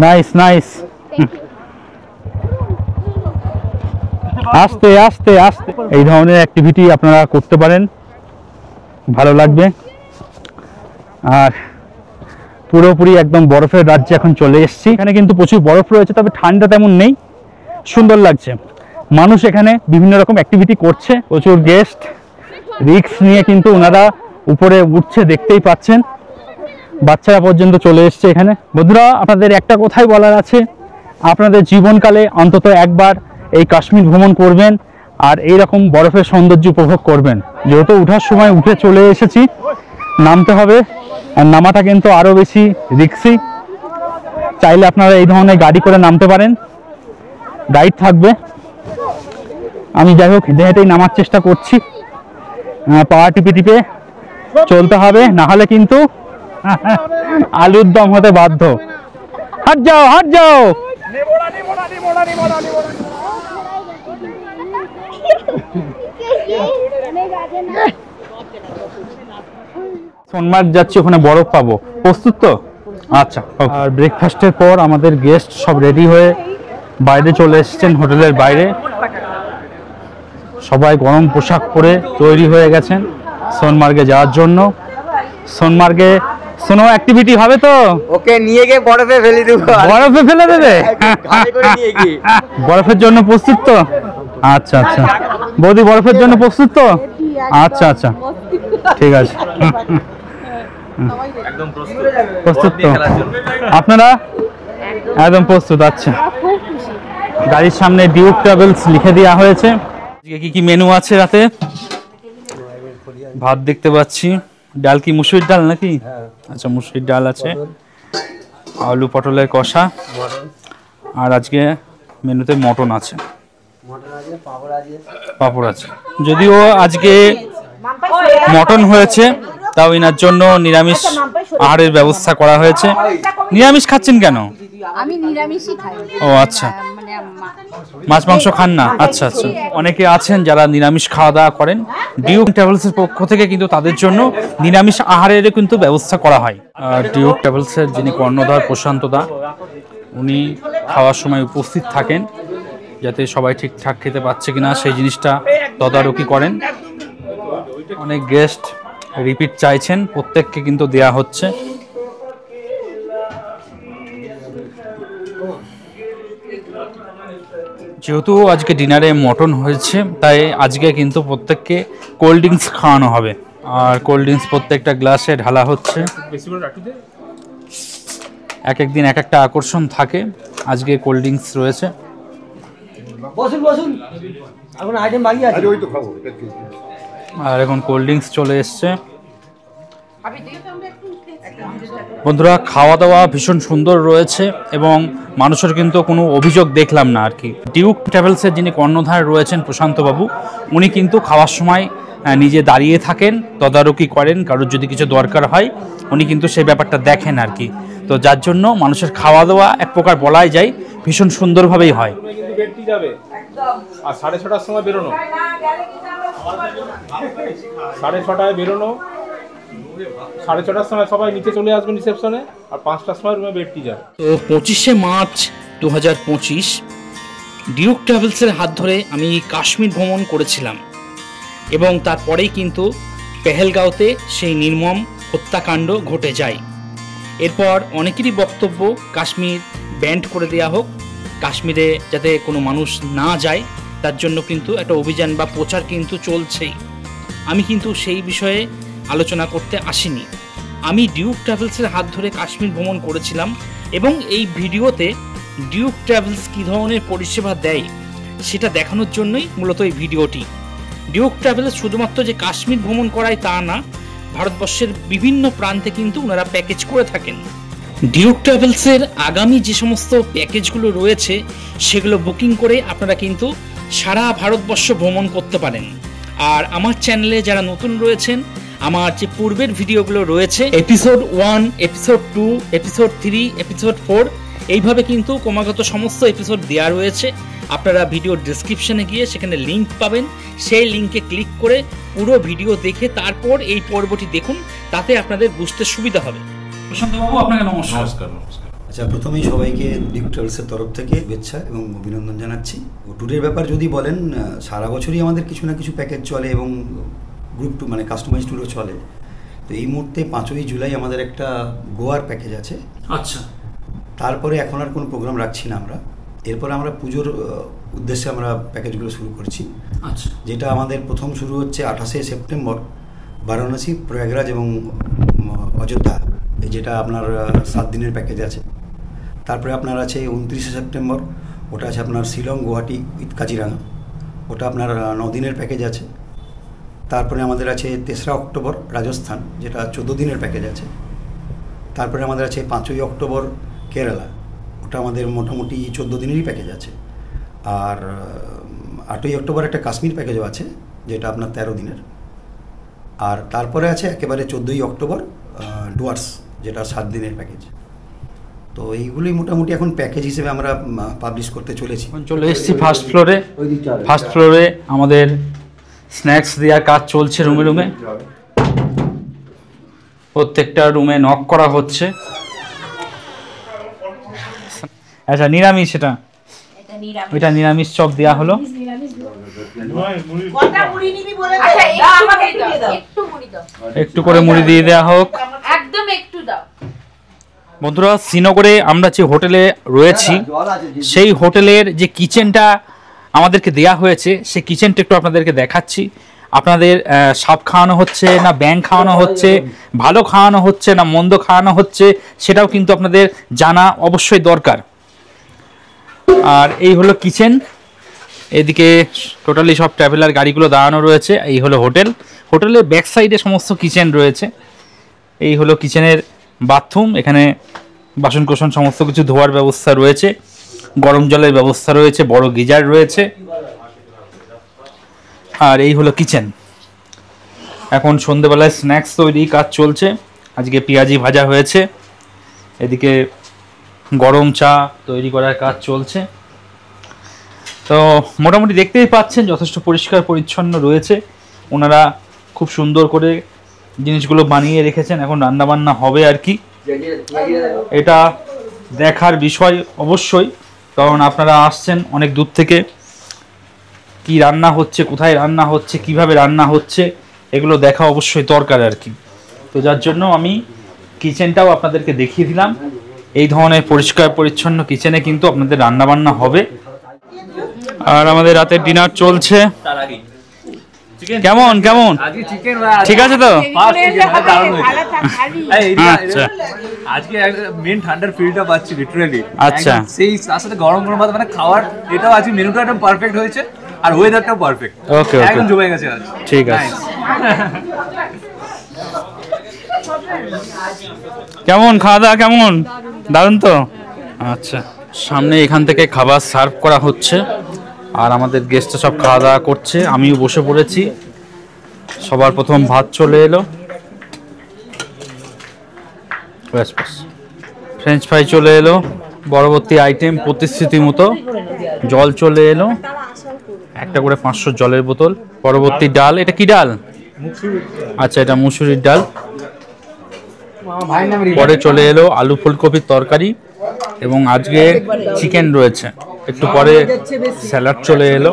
Nice nice. আস্তে আস্তে আস্তে এই ধরনের অ্যাক্টিভিটি আপনারা করতে পারেন, ভালো লাগবে। আর পুরোপুরি একদম বরফের রাজ্যে এখন চলে এসেছি। এখানে কিন্তু প্রচুর বরফ রয়েছে, তবে ঠান্ডা তেমন নেই, সুন্দর লাগছে। মানুষ এখানে বিভিন্ন রকম অ্যাক্টিভিটি করছে, প্রচুর গেস্ট রিস্ক নিয়ে কিন্তু ওনারা উপরে উঠছে, দেখতেই পাচ্ছেন। বাচ্চারা পর্যন্ত চলে এসছে এখানে। বন্ধুরা, আপনাদের একটা কথাই বলার আছে, আপনাদের জীবনকালে অন্তত একবার এই কাশ্মীর ভ্রমণ করবেন আর এই রকম বরফের সৌন্দর্য উপভোগ করবেন। যেহেতু উঠার সময় উঠে চলে এসেছি, নামতে হবে, আর নামাটা কিন্তু আরও বেশি রিস্কি। চাইলে আপনারা এই ধরনের গাড়ি করে নামতে পারেন, গাইড থাকবে। আমি যাই হোক হেঁটে হেঁটেই নামার চেষ্টা করছি, পাওয়া টিপে টিপে চলতে হবে, না হলে কিন্তু আলুর দম হতে বাধ্য। হাট যাও হাট যাও। সোনমার্গ যাচ্ছি, ওখানে বরফ পাবো, প্রস্তুত তো? আচ্ছা। আর ব্রেকফাস্টের পর আমাদের গেস্ট সব রেডি হয়ে বাইরে চলে এসেছেন, হোটেলের বাইরে। সবাই গরম পোশাক পরে তৈরি হয়ে গেছেন সোনমার্গে যাওয়ার জন্য। সোনমার্গে স্নো অ্যাক্টিভিটি হবে তো? ওকে নিয়ে গিয়ে বরফে ফেলে দেব। বরফে ফেলে দেবে? বরফের জন্য প্রস্তুত তো? আচ্ছা আচ্ছা। বৌদি বরফের জন্য প্রস্তুত তো? আচ্ছা আচ্ছা, ঠিক আছে। একদম প্রস্তুত তো আপনারা? একদম প্রস্তুত। আচ্ছা, গাড়ির সামনে ডিউক ট্রাভেলস লিখে দেওয়া হয়েছে। আজকে কি কি মেনু আছে রাতে? ভাত দেখতে পাচ্ছি, ডাল কি মুসুরির ডাল নাকি? আচ্ছা, মুসুরির ডাল আছে, আলু পটলের কষা, আর আজকে মেনুতে মটন আছে, পাঁপড় আছে। যদিও আজকে মটন হয়েছে, তাও এনার জন্য নিরামিষ আহারের ব্যবস্থা করা হয়েছে। নিরামিষ খাচ্ছেন কেন? আমি নিরামিষই খাই। ও আচ্ছা, মাছ মাংস খান না? আচ্ছা আচ্ছা। অনেকে আছেন যারা নিরামিষ খাওয়া দাওয়া করেন। ডিউক ট্রাভেলসের পক্ষ থেকে কিন্তু তাদের জন্য নিরামিষ আহারের কিন্তু ব্যবস্থা করা হয়। আর ডিউক ট্রাভেলসের যিনি কর্ণধার প্রশান্ত দা, উনি খাওয়ার সময় উপস্থিত থাকেন, যাতে সবাই ঠিকঠাক খেতে পাচ্ছে কিনা সেই জিনিসটা তদারকি করেন। অনেক গেস্ট রিপিট চাইছেন, প্রত্যেককে কিন্তু দেয়া হচ্ছে। যেহেতু আজকে ডিনারে মটন হয়েছে, তাই আজকে কিন্তু প্রত্যেককে কোল্ড ড্রিঙ্কস খাওয়ানো হবে। আর কোল্ড ড্রিঙ্কস প্রত্যেকটা গ্লাসে ঢালা হচ্ছে। এক এক দিন এক একটা আকর্ষণ থাকে, আজকে কোল্ড ড্রিঙ্কস রয়েছে। আর এখন কোল্ড ড্রিঙ্কস চলে এসছে। বন্ধুরা, খাওয়া দাওয়া ভীষণ সুন্দর রয়েছে এবং মানুষের কিন্তু কোনো অভিযোগ দেখলাম না আর কি। ডিউক ট্রাভেলসের যিনি কর্ণধার রয়েছেন প্রশান্ত বাবু, উনি কিন্তু খাওয়ার সময় নিজে দাঁড়িয়ে থাকেন, তদারকি করেন, কারোর যদি কিছু দরকার হয় উনি কিন্তু সেই ব্যাপারটা দেখেন আর কি। তো যার জন্য মানুষের খাওয়া দাওয়া এক প্রকার বলাই যায় ভীষণ সুন্দরভাবেই হয়। আর 6:30টার সময় বেরোনো, 6:30টায় বেরোনো, 6:30টার সময় সবাই নিচে চলে আসবেন রিসেপশনে, আর 5টার সময় রুমে বেডটি যাবে। তো 25শে মার্চ 2025 ডিউক ট্রাভেলসের হাত ধরে আমি কাশ্মীর ভ্রমণ করেছিলাম এবং তারপরেই কিন্তু পেহেলগাঁওতে সেই নির্মম হত্যাকাণ্ড ঘটে যায়। এরপর অনেকেরই বক্তব্য কাশ্মীর ব্যান্ড করে দেওয়া হোক, কাশ্মীরে যাতে কোনো মানুষ না যায় তার জন্য কিন্তু একটা অভিযান বা প্রচার কিন্তু চলছেই। আমি কিন্তু সেই বিষয়ে আলোচনা করতে আসিনি। আমি ডিউক ট্রাভেলসের হাত ধরে কাশ্মীর ভ্রমণ করেছিলাম এবং এই ভিডিওতে ডিউক ট্রাভেলস কী ধরনের পরিষেবা দেয় সেটা দেখানোর জন্যই মূলত এই ভিডিওটি। ডিউক ট্রাভেলস শুধুমাত্র যে কাশ্মীর ভ্রমণ করায় তা না, ভারতবর্ষের বিভিন্ন প্রান্তে কিন্তু ওনারা প্যাকেজ করে থাকেন। ডিউক ট্রাভেলসের আগামী যে সমস্ত প্যাকেজগুলো রয়েছে সেগুলো বুকিং করে আপনারা কিন্তু সারা ভারতবর্ষ ভ্রমণ করতে পারেন। আর আমার চ্যানেলে যারা নতুন রয়েছেন, আমার যে পূর্বের ভিডিওগুলো রয়েছে এপিসোড 1, এপিসোড 2, এপিসোড 3, এপিসোড 4, এইভাবে কিন্তু ক্রমাগত সমস্ত এপিসোড দেওয়া রয়েছে। আপনারা ভিডিওর ডেসক্রিপশনে গিয়ে সেখানে লিঙ্ক পাবেন, সেই লিঙ্কে ক্লিক করে পুরো ভিডিও দেখে তারপর এই পর্বটি দেখুন, তাতে আপনাদের বুঝতে সুবিধা হবে। প্রশান্ত বাবু, আপনাকে নমস্কার। আচ্ছা, প্রথমেই সবাইকে ডিউক ট্রাভেলসের তরফ থেকে শুভেচ্ছা এবং অভিনন্দন জানাচ্ছি। ট্যুরের ব্যাপার যদি বলেন, সারা বছরই আমাদের কিছু না কিছু প্যাকেজ চলে এবং গ্রুপ টু মানে কাস্টমাইজ ট্যুরও চলে। তো এই মুহূর্তে 5ই জুলাই আমাদের একটা গোয়ার প্যাকেজ আছে। আচ্ছা, তারপরে এখন আর কোনো প্রোগ্রাম রাখছি না আমরা। এরপরে আমরা পুজোর উদ্দেশ্যে আমরা প্যাকেজগুলো শুরু করছি। আচ্ছা, যেটা আমাদের প্রথম শুরু হচ্ছে 28শে সেপ্টেম্বর, বারাণসী, প্রয়াগরাজ এবং অযোধ্যা, যেটা আপনার 7 দিনের প্যাকেজ আছে। তারপরে আপনার আছে 29শে সেপ্টেম্বর, ওটা আছে আপনার শিলং, গুয়াহাটি উইথ কাজিরাঙা, ওটা আপনার 9 দিনের প্যাকেজ আছে। তারপরে আমাদের আছে 3রা অক্টোবর রাজস্থান, যেটা 14 দিনের প্যাকেজ আছে। তারপরে আমাদের আছে 5ই অক্টোবর কেরালা, ওটা আমাদের মোটামুটি 14 দিনেরই প্যাকেজ আছে। আর 8ই অক্টোবর একটা কাশ্মীর প্যাকেজও আছে, যেটা আপনার 13 দিনের। আর তারপরে আছে একেবারে 14ই অক্টোবর ডুয়ার্স, যেটা 7 দিনের প্যাকেজ। তো এইগুলোই মোটামুটি এখন প্যাকেজ হিসেবে আমরা পাবলিশ করতে চলেছি। চলে এসেছি ফার্স্ট ফ্লোরে। ফার্স্ট ফ্লোরে আমাদের স্ন্যাক্স দেওয়ার কাজ চলছে রুমে রুমে। প্রত্যেকটা রুমে নক করা হচ্ছে। আচ্ছা, নিরামিষ এটা, ওইটা নিরামিষ চপ দেওয়া হলো। একটু করে মুড়ি দিয়ে দেওয়া হোক। একদম একটু দাও। বন্ধুরা, শ্রীনগরে আমরা যে হোটেলে রয়েছি, সেই হোটেলের যে কিচেনটা আমাদেরকে দেয়া হয়েছে, সেই কিচেনটা একটু আপনাদেরকে দেখাচ্ছি। আপনাদের সাপ খাওয়ানো হচ্ছে না ব্যাঙ খাওয়ানো হচ্ছে, ভালো খাওয়ানো হচ্ছে না মন্দ খাওয়ানো হচ্ছে, সেটাও কিন্তু আপনাদের জানা অবশ্যই দরকার। আর এই হলো কিচেন। এদিকে টোটালি সব ট্রাভেলার গাড়িগুলো দাঁড়ানো রয়েছে। এই হলো হোটেল। হোটেলের ব্যাক সাইডে সমস্ত কিচেন রয়েছে। এই হলো কিচেনের বাথরুম। এখানে বাসনকোসন সমস্ত কিছু ধোয়ার ব্যবস্থা রয়েছে, গরম জলের ব্যবস্থা রয়েছে, বড় গিজার রয়েছে। আর এই হলো কিচেন। এখন সন্ধেবেলায় স্ন্যাক্স তৈরি কাজ চলছে। আজকে পেঁয়াজি ভাজা হয়েছে, এদিকে গরম চা তৈরি করার কাজ চলছে। তো মোটামুটি দেখতেই পাচ্ছেন যথেষ্ট পরিষ্কার পরিচ্ছন্ন রয়েছে। ওনারা খুব সুন্দর করে জিনিসগুলো বানিয়ে রেখেছেন। এখন রান্নাবান্না হবে আর কি, এটা দেখার বিষয় অবশ্যই, কারণ আপনারা আসছেন অনেক দূর থেকে। কি রান্না হচ্ছে, কোথায় রান্না হচ্ছে, কিভাবে রান্না হচ্ছে, এগুলো দেখা অবশ্যই দরকার আর কি। তো যার জন্য আমি কিচেনটাও আপনাদেরকে দেখিয়ে দিলাম। এই ধরনের পরিষ্কার পরিচ্ছন্ন কিচেনে কিন্তু আপনাদের রান্নাবান্না হবে। আর আমাদের রাতের ডিনার চলছে। কেমন কেমন ঠিক আছে তো? আচ্ছা, আজকে মেন ঠান্ডার ফিলটা পাচ্ছি লিটারালি। আচ্ছা, সেই তার সাথে গরম গরম ভাত, মানে খাওয়ার এটাও আজকে মেনুটা একদম পারফেক্ট হয়েছে, আর ওয়েদারটাও পারফেক্ট। ওকে একদম জমে গেছে আজ। ঠিক আছে। কেমন খাওয়া দাওয়া কেমন? দারুণ তো। আচ্ছা, সামনে এখান থেকে খাবার সার্ভ করা হচ্ছে আর আমাদের গেস্টরা সব খাওয়া দাওয়া করছে। আমিও বসে পড়েছি। সবার প্রথম ভাত চলে এলো, ফ্রেঞ্চ ফ্রাই চলে এলো, পরবর্তী আইটেম প্রতিশ্রুতি মতো জল চলে এলো, একটা করে 500 জলের বোতল। পরবর্তী ডাল, এটা কি ডাল? আচ্ছা, এটা মুসুরির ডাল। পরে চলে এলো আলু ফুলকপির তরকারি এবং আজকে চিকেন রয়েছে। একটু পরে স্যালাড চলে এলো,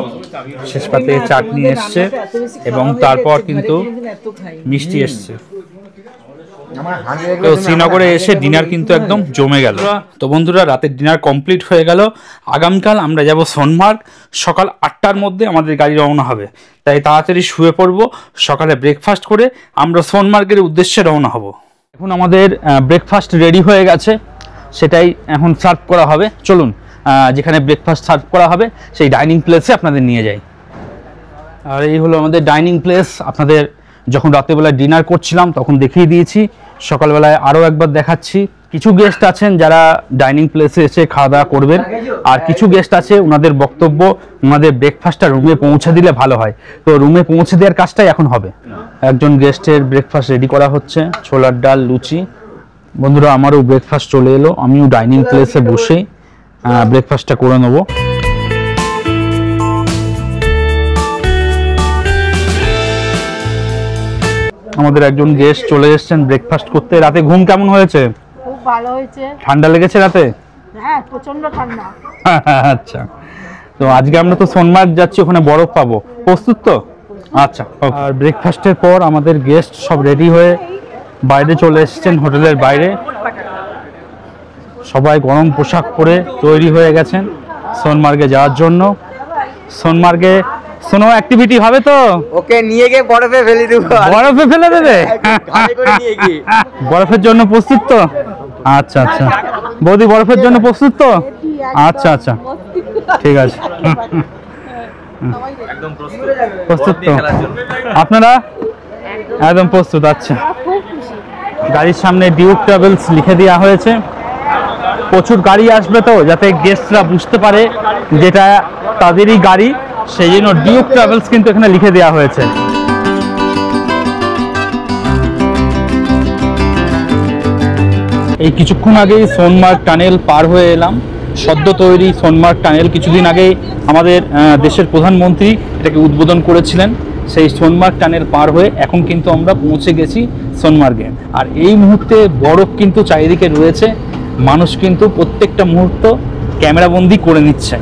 শেষ পাতে চাটনি এসছে এবং তারপর কিন্তু মিষ্টি এসছে। তো শ্রীনগরে এসে ডিনার কিন্তু একদম জমে গেল। তো বন্ধুরা, রাতের ডিনার কমপ্লিট হয়ে গেল। আগামীকাল আমরা যাব সোনমার্গ। সকাল 8টার মধ্যে আমাদের গাড়ি রওনা হবে, তাই তাড়াতাড়ি শুয়ে পড়ব। সকালে ব্রেকফাস্ট করে আমরা সোনমার্গের উদ্দেশ্যে রওনা হব। এখন আমাদের ব্রেকফাস্ট রেডি হয়ে গেছে, সেটাই এখন সার্ভ করা হবে। চলুন যেখানে ব্রেকফাস্ট সার্ভ করা হবে সেই ডাইনিং প্লেসে আপনাদের নিয়ে যাই। আর এই হলো আমাদের ডাইনিং প্লেস। আপনাদের যখন রাতেরবেলায় ডিনার করছিলাম তখন দেখিয়ে দিয়েছি, সকালবেলায় আরও একবার দেখাচ্ছি। কিছু গেস্ট আছেন যারা ডাইনিং প্লেসে এসে খাওয়া দাওয়া করবেন, আর কিছু গেস্ট আছে ওনাদের বক্তব্য ওনাদের ব্রেকফাস্টটা রুমে পৌঁছে দিলে ভালো হয়। তো রুমে পৌঁছে দেওয়ার কাজটাই এখন হবে। একজন গেস্টের ব্রেকফাস্ট রেডি করা হচ্ছে, ছোলার ডাল, লুচি। বন্ধুরা, আমারও ব্রেকফাস্ট চলে এলো। আমিও ডাইনিং প্লেসে বসেই ব্রেকফাস্টটা করে নেব। আমাদের একজন গেস্ট চলে এসেছেন ব্রেকফাস্ট করতে। রাতে ঘুম কেমন হয়েছে? ভালো হয়েছে। ঠান্ডা লেগেছে রাতে? হ্যাঁ, প্রচন্ড ঠান্ডা। আচ্ছা, তো আজকে আমরা তো সোনমার্গ যাচ্ছি, ওখানে বরফ পাবো, প্রস্তুত তো? আচ্ছা, আর ব্রেকফাস্টের পর আমাদের গেস্ট সব রেডি হয়ে বাইরে চলে এসেছেন, হোটেলের বাইরে। সবাই গরম পোশাক পরে তৈরি হয়ে গেছেন সোনমার্গে যাওয়ার জন্য। সোনমার্গে স্নো অ্যাক্টিভিটি হবে তো? ওকে নিয়ে গিয়ে বরফে ফেলে দেবো। বরফে ফেলে দেবে? গাড়ি করে নিয়ে গিয়ে। বরফের জন্য প্রস্তুত তো? আচ্ছা আচ্ছা, বৌদি বরফের জন্য প্রস্তুত তো? আচ্ছা আচ্ছা, ঠিক আছে, একদম প্রস্তুত প্রস্তুত তো আপনারা? একদম প্রস্তুত। আচ্ছা, গাড়ির সামনে ডিউক ট্রাভেলস লিখে দেওয়া হয়েছে। প্রচুর গাড়ি আসবে তো, যাতে গেস্টরা বুঝতে পারে যেটা তাদেরই গাড়ি, সেই জন্য ডিউক ট্রাভেলস কিন্তু এখানে লিখে দেওয়া হয়েছে। এই কিছুক্ষণ আগেই সোনমার্গ টানেল পার হয়ে এলাম, সদ্য তৈরি সোনমার্গ টানেল। কিছুদিন আগেই আমাদের দেশের প্রধানমন্ত্রী এটাকে উদ্বোধন করেছিলেন। সেই সোনমার্গ টানেল পার হয়ে এখন কিন্তু আমরা পৌঁছে গেছি সোনমার্গে। আর এই মুহূর্তে বরফ কিন্তু চারিদিকে রয়েছে, মানুষ কিন্তু প্রত্যেকটা মুহূর্ত ক্যামেরাবন্দি করে নিচ্ছে।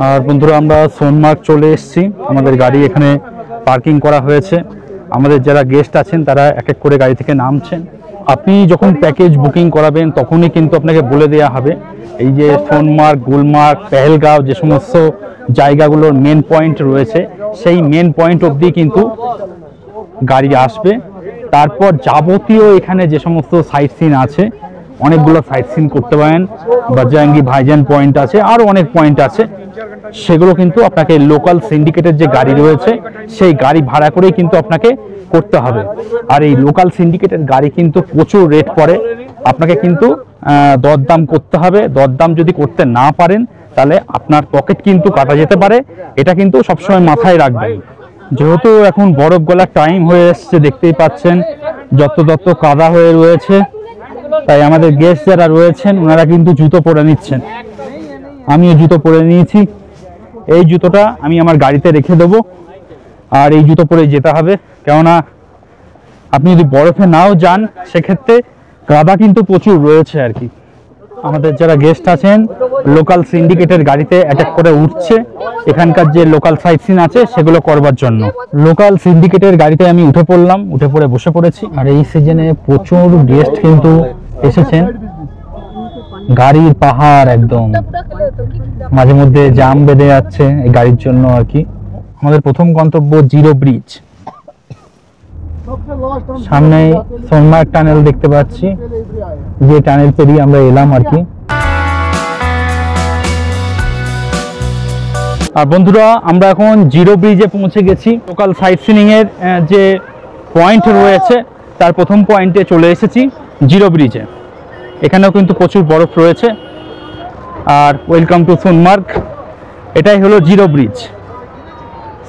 আর বন্ধুরা, আমরা সোনমার্গ চলে এসেছি, আমাদের গাড়ি এখানে পার্কিং করা হয়েছে। আমাদের যারা গেস্ট আছেন তারা এক এক করে গাড়ি থেকে নামছেন। আপনি যখন প্যাকেজ বুকিং করাবেন তখনই কিন্তু আপনাকে বলে দেওয়া হবে এই যে সোনমার্গ, গুলমার্গ, পেহেলগাঁও যে সমস্ত জায়গাগুলোর মেন পয়েন্ট রয়েছে, সেই মেন পয়েন্ট অবধি কিন্তু গাড়ি আসবে। তারপর যাবতীয় এখানে যে সমস্ত সাইট সিন আছে, অনেকগুলো সাইট সিন করতে পারেন। বাজরাঙ্গি ভাইজান পয়েন্ট আছে, আরও অনেক পয়েন্ট আছে, সেগুলো কিন্তু আপনাকে লোকাল সিন্ডিকেটের যে গাড়ি রয়েছে সেই গাড়ি ভাড়া করেই কিন্তু আপনাকে করতে হবে। আর এই লোকাল সিন্ডিকেটের গাড়ি কিন্তু প্রচুর রেট পড়ে, আপনাকে কিন্তু দরদাম করতে হবে। দরদাম যদি করতে না পারেন তাহলে আপনার পকেট কিন্তু কাটা যেতে পারে, এটা কিন্তু সবসময় মাথায় রাখবেন। যেহেতু এখন বরফ গলার টাইম হয়ে এসছে, দেখতেই পাচ্ছেন যত কাদা হয়ে রয়েছে, তাই আমাদের গেস্ট যারা রয়েছেন ওনারা কিন্তু জুতো পরে নিচ্ছেন। আমিও জুতো পরে নিয়েছি। এই জুতোটা আমি আমার গাড়িতে রেখে দেবো, আর এই জুতো পরে যেতে হবে, কেননা আপনি যদি বরফে নাও যান সেক্ষেত্রে কাদা কিন্তু প্রচুর রয়েছে আর কি। আমাদের যারা গেস্ট আছেন লোকাল সিন্ডিকেটের গাড়িতে অ্যাটাক করে উঠছে এখানকার যে লোকাল সাইট সিন আছে সেগুলো করবার জন্য। লোকাল সিন্ডিকেটের গাড়িতে আমি উঠে পড়লাম, উঠে পড়ে বসে পড়েছি। আর এই সিজনে প্রচুর গেস্ট কিন্তু এসেছেন, গাড়ির পাহাড় একদম, মাঝে মধ্যে জাম বেঁধে যাচ্ছে এই গাড়ির জন্য আর কি। আমাদের প্রথম গন্তব্য জিরো ব্রিজ, সামনে সোনমার্গ টানেল দেখতে পাচ্ছি, যে টানেল পেরিয়ে আমরা এলাম আর কি। আর বন্ধুরা, আমরা এখন জিরো ব্রিজে পৌঁছে গেছি। লোকাল সাইট সিনিং এর যে পয়েন্ট রয়েছে তার প্রথম পয়েন্টে চলে এসেছি, জিরো ব্রিজে। এখানেও কিন্তু প্রচুর বরফ রয়েছে। আর ওয়েলকাম টু সোনমার্গ, এটাই হলো জিরো ব্রিজ।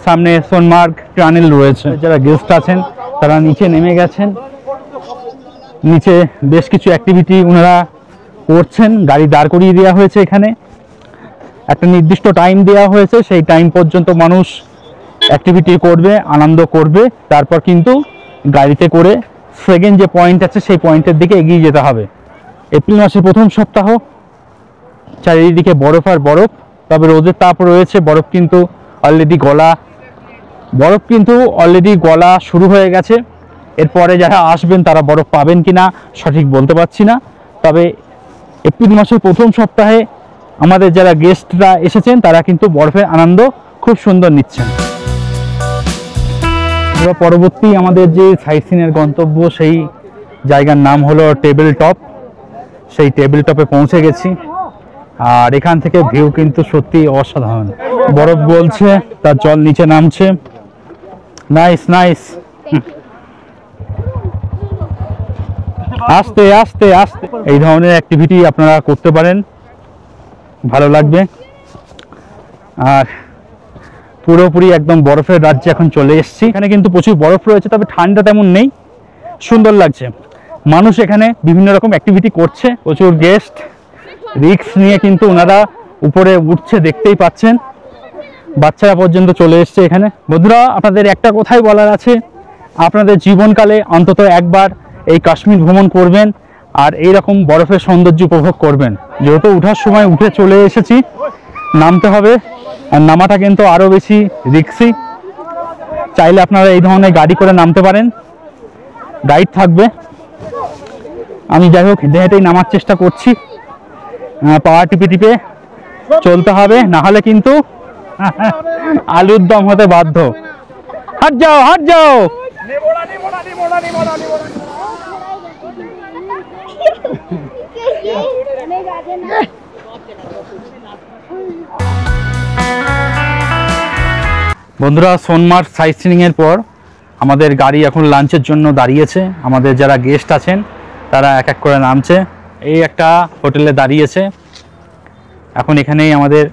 সামনে সোনমার্গ টানেল রয়েছে। যারা গেস্ট আছেন তারা নিচে নেমে গেছেন, নিচে বেশ কিছু অ্যাক্টিভিটি ওনারা করছেন। গাড়ি দাঁড় করিয়ে দেওয়া হয়েছে এখানে, একটা নির্দিষ্ট টাইম দেওয়া হয়েছে, সেই টাইম পর্যন্ত মানুষ অ্যাক্টিভিটি করবে, আনন্দ করবে। তারপর কিন্তু গাড়িতে করে সেকেন্ড যে পয়েন্ট আছে সেই পয়েন্টের দিকে এগিয়ে যেতে হবে। এপ্রিল মাসের প্রথম সপ্তাহ, চারিদিকে বরফ আর বরফ, তবে রোদের তাপ রয়েছে। বরফ কিন্তু অলরেডি গলা শুরু হয়ে গেছে। এরপরে যারা আসবেন তারা বরফ পাবেন কিনা সঠিক বলতে পারছি না, তবে এপ্রিল মাসের প্রথম সপ্তাহে আমাদের যারা গেস্টরা এসেছেন তারা কিন্তু বরফের আনন্দ খুব সুন্দর নিচ্ছেন। পরবর্তী আমাদের যে সাইট সিনের গন্তব্য, সেই জায়গার নাম হলো টেবিল টপ। সেই টেবিল টপে পৌঁছে গেছি। আর এখান থেকে ভিউ কিন্তু সত্যি অসাধারণ। বরফ গলছে, তার জল নিচে নামছে। Nice nice. আস্তে আস্তে আস্তে এই ধরনের অ্যাক্টিভিটি আপনারা করতে পারেন, ভালো লাগবে। আর পুরোপুরি একদম বরফের রাজ্যে এখন চলে এসেছি। এখানে কিন্তু প্রচুর বরফ রয়েছে, তবে ঠান্ডা তেমন নেই, সুন্দর লাগছে। মানুষ এখানে বিভিন্ন রকম অ্যাক্টিভিটি করছে, প্রচুর গেস্ট রিস্ক নিয়ে কিন্তু ওনারা উপরে উঠছে, দেখতেই পাচ্ছেন। বাচ্চারা পর্যন্ত চলে এসছে এখানে। বন্ধুরা, আপনাদের একটা কথাই বলার আছে, আপনাদের জীবনকালে অন্তত একবার এই কাশ্মীর ভ্রমণ করবেন আর এইরকম বরফের সৌন্দর্য উপভোগ করবেন। যেহেতু ওঠার সময় উঠে চলে এসেছি, নামতে হবে, আর নামাটা কিন্তু আরও বেশি রিস্কি। চাইলে আপনারা এই ধরনের গাড়ি করে নামতে পারেন, গাইড থাকবে। আমি যাই হোক হেঁটে হেঁটেই নামার চেষ্টা করছি, পাওয়া টিপে টিপে চলতে হবে, না হলে কিন্তু আলুর দম হতে বাধ্য। হাট যাও, হাট যাও। বন্ধুরা, সোনমার্গ সাইট সিইং এর পর আমাদের গাড়ি এখন লাঞ্চের জন্য দাঁড়িয়েছে। আমাদের যারা গেস্ট আছেন তারা এক এক করে নামছে। এই একটা হোটেলে দাঁড়িয়েছে, এখন এখানেই আমাদের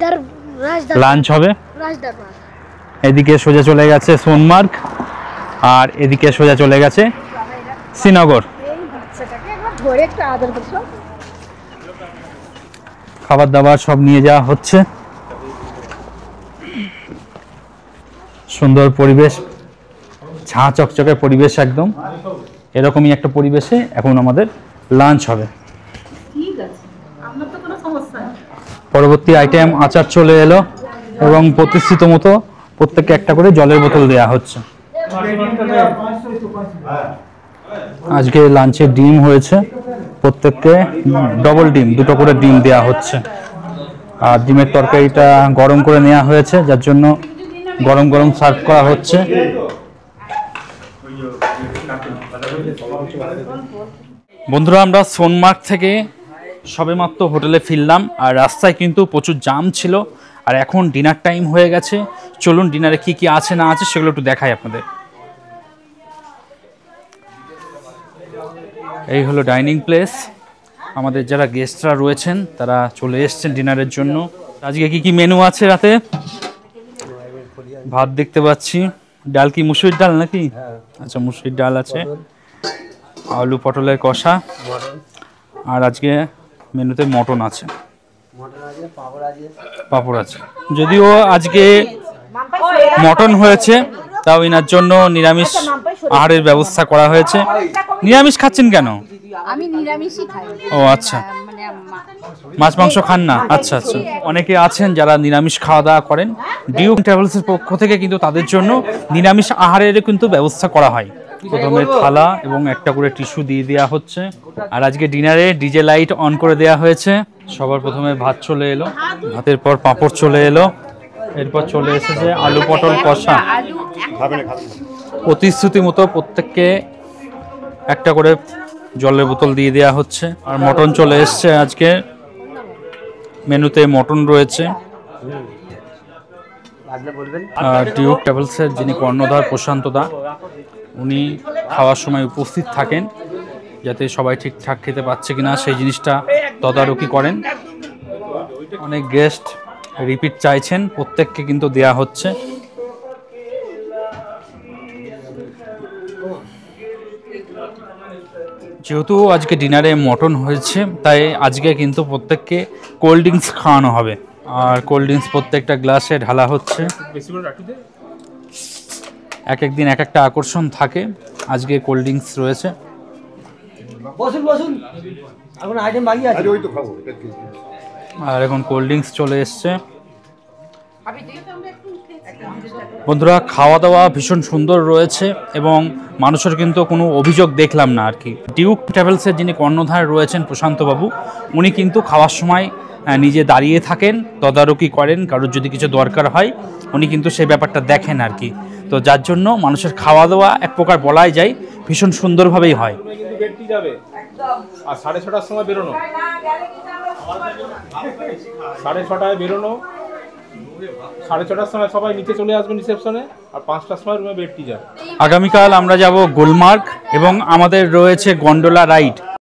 লাঞ্চ হবে। এদিকে সোজা চলে গেছে সোনমার্গ, আর এদিকে সোজা চলে গেছে শ্রীনগর। খাবার দাবার সব নিয়ে যাওয়া হচ্ছে। সুন্দর পরিবেশ, ঝাঁ চকচকে পরিবেশ, একদম এরকমই একটা পরিবেশে এখন আমাদের লাঞ্চ হবে। পরবর্তী আইটেম আচার চলে এলো এবং প্রতিষ্ঠিত মতো প্রত্যেককে একটা করে জলের বোতল দেওয়া হচ্ছে। আজকে লাঞ্চে ডিম হয়েছে, প্রত্যেককে ডবল ডিম, দুটো করে ডিম দেওয়া হচ্ছে। আর ডিমের তরকারিটা গরম করে নেওয়া হয়েছে, যার জন্য গরম গরম সার্ভ করা হচ্ছে। বন্ধুরা, আমরা সোনমার্গ থেকে সবেমাত্র হোটেলে ফিরলাম, আর রাস্তায় কিন্তু প্রচুর জাম ছিল, আর এখন ডিনার টাইম হয়ে গেছে। চলুন ডিনারে কি কি আছে না আছে সেগুলো একটু দেখাই আপনাদের। এই হলো ডাইনিং প্লেস। আমাদের যারা গেস্টরা রয়েছেন তারা চলে এসছেন ডিনারের জন্য। আজকে কি কি মেনু আছে রাতে? ভাত দেখতে পাচ্ছি, ডাল কি মুসুরির ডাল নাকি? আচ্ছা, মুসুরির ডাল আছে, আলু পটলের কষা, আর আজকে মেনুতে মটন আছে, পাঁপড় আছে। যদিও আজকে মটন হয়েছে, তাও এনার জন্য নিরামিষ আহারের ব্যবস্থা করা হয়েছে। নিরামিষ খাচ্ছেন কেন? আমি নিরামিষই খাই। ও আচ্ছা, মাছ মাংস খান না? আচ্ছা আচ্ছা। অনেকে আছেন যারা নিরামিষ খাওয়া দাওয়া করেন। ডিউক ট্রাভেলসের পক্ষ থেকে কিন্তু তাদের জন্য নিরামিষ আহারের কিন্তু ব্যবস্থা করা হয়। প্রথমে থালা এবং একটা করে টিস্যু দিয়ে দেওয়া হচ্ছে। আর আজকে ডিনারে ডিজে লাইট অন করে দেওয়া হয়েছে। সবার প্রথমে ভাত চলে এলো, ভাতের পর পাঁপড় চলে এলো, এরপর চলে এসেছে আলু পটল কষা। প্রতিশ্রুতি মতো প্রত্যেককে একটা করে জলের বোতল দিয়ে দেওয়া হচ্ছে। আর মটন চলে এসছে, আজকে মেনুতে মটন রয়েছে। আর ডিউক ট্রাভেলসের যিনি কর্ণধার প্রশান্ত দা, উনি খাওয়ার সময় উপস্থিত থাকেন, যাতে সবাই ঠিকঠাক খেতে পাচ্ছে কিনা সেই জিনিসটা তদারকি করেন। অনেক গেস্ট রিপিট চাইছেন, প্রত্যেককে কিন্তু দেয়া হচ্ছে। যেহেতু আজকে ডিনারে মটন হয়েছে, তাই আজকে কিন্তু প্রত্যেককে কোল্ড ড্রিঙ্কস খাওয়ানো হবে। আর কোল্ড ড্রিঙ্কস প্রত্যেকটা গ্লাসে ঢালা হচ্ছে। এক এক দিন এক একটা আকর্ষণ থাকে, আজকে কোল্ড ড্রিঙ্কস রয়েছে। আর এখন কোল্ড ড্রিঙ্কস চলে এসছে। বন্ধুরা, খাওয়া দাওয়া ভীষণ সুন্দর রয়েছে এবং মানুষের কিন্তু কোনো অভিযোগ দেখলাম না আর কি। ডিউক ট্রাভেলসের যিনি কর্ণধার রয়েছেন প্রশান্তবাবু, উনি কিন্তু খাওয়ার সময় নিজে দাঁড়িয়ে থাকেন, তদারকি করেন, কারোর যদি কিছু দরকার হয় উনি কিন্তু সেই ব্যাপারটা দেখেন আর কি। তো যার জন্য মানুষের খাওয়া দাওয়া এক প্রকার বলাই যায় ভীষণ সুন্দরভাবেই হয়। আর 6:30টার সময় বেরোনো, 6:30টায় বেরোনো, 6:30টার সময় সবাই নিচে চলে আসবেন রিসেপশনে, আর 5টার সময় রুমে বেডটি যাবে। আগামীকাল আমরা যাব গুলমার্গ এবং আমাদের রয়েছে গন্ডোলা রাইড।